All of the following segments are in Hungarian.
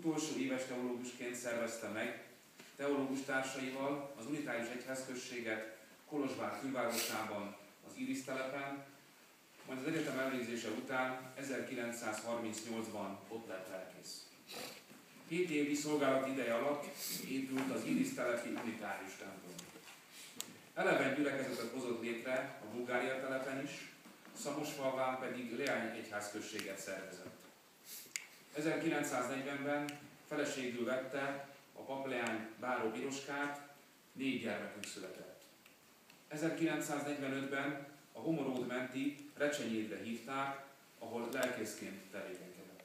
utolsó éves teológusként szervezte meg teológus társaival az unitárius egyházközséget Kolozsvár külvárosában, az Iris telepen, majd az egyetem elvégzése után 1938-ban ott lett lelkész. 7 évi szolgálati ideje alatt épült az Iris telepi unitárius templom. Eleven gyülekezetet hozott létre a Bulgária telepen is, Szamosfalván pedig leány egyházközséget szervezett. 1940-ben feleségül vette a papleány Báró Piroskát, 4 gyermekük született. 1945-ben a Homoród menti Recsenyédre hívták, ahol lelkészként tevékenykedett.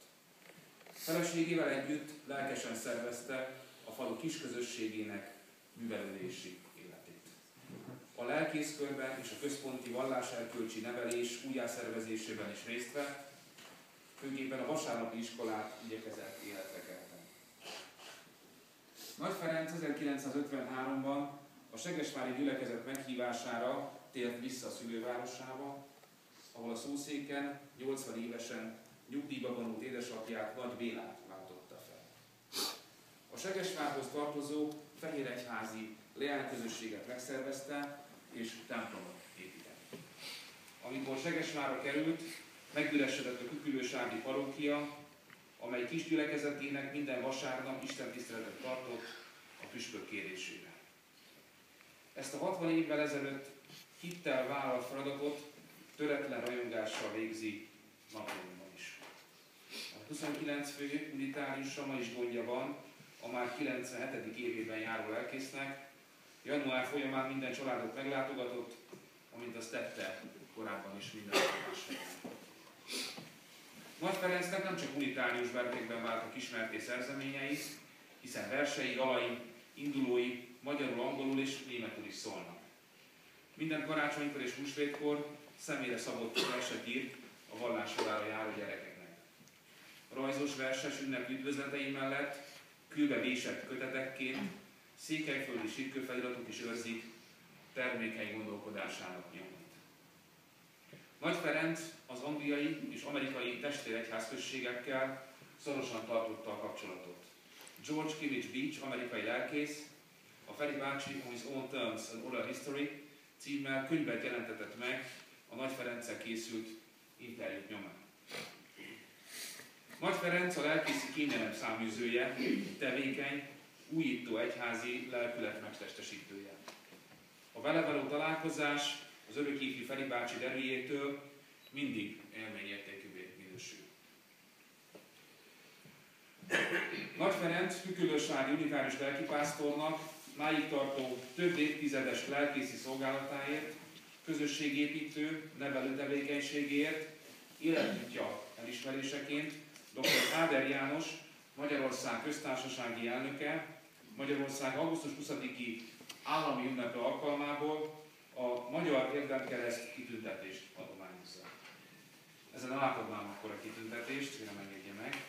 Feleségével együtt lelkesen szervezte a falu kisközösségének művelődési életét. A lelkészkörben és a központi valláserkölcsi nevelés újjászervezésében is részt vett, főképpen a vasárnapi iskolát igyekezett életre kelteni. Nagy Ferenc 1953-ban a segesvári gyülekezet meghívására tért vissza szülővárosába, ahol a szószéken 80 évesen nyugdíjba vonult édesapját, Nagy Bélát váltotta fel. A Segesvárhoz tartozó fehéregyházi leányközösséget megszervezte és templomot épített. Amikor Segesvárra került, megüresedett a Küküllősági parókia, amely kis gyülekezetének minden vasárnap istentiszteletet tartott a püspök kérésére. Ezt a 60 évvel ezelőtt hittel vállalt feladatot töretlen rajongással végzi napjainkban is. A 29 fő unitáriusra ma is gondja van a már 97. évében járó lelkésznek. Január folyamán minden családot meglátogatott, amint azt tette korábban is minden más helyen. Nagy Ferencnek nem csak unitárius vertékben váltak ismerté szerzeményei, hiszen versei, dalai, indulói magyarul, angolul és németül is szólnak. Minden karácsonykor és húsvétkor személyre szabott verset írt a vallásorára járó gyerekeknek. Rajzos verses ünnepi üdvözletei mellett kőbe vésett kötetekként székelyföldi sírkőfeliratok is őrzik termékeny gondolkodásának nyomait. Nagy Ferenc az angliai és amerikai testvéregyházközségekkel szorosan tartotta a kapcsolatot. George Kimmich Beach, amerikai lelkész, a Feri bácsi On His Own Terms, An Oral History címmel könyvet jelentetett meg a Nagy Ferenccel készült interjút nyomán. Nagy Ferenc a lelkészi kényelem száműzője, tevékeny, újító egyházi lelkület megtestesítője. A vele való találkozás az örökifjú Feri bácsi derűjétől mindig élményértékűvé minősül. Nagy Ferenc Küküllősági unitárius lelkipásztornak máig tartó több évtizedes lelkészi szolgálatáért, közösségépítő, nevelő tevékenységéért, életútja elismeréseként dr. Áder János, Magyarország köztársasági elnöke, Magyarország augusztus 20-i állami ünnepe alkalmából a Magyar Érdemkereszt kitüntetést adományozza. Ezen átadnám akkor a kitüntetést, kérem engedje meg.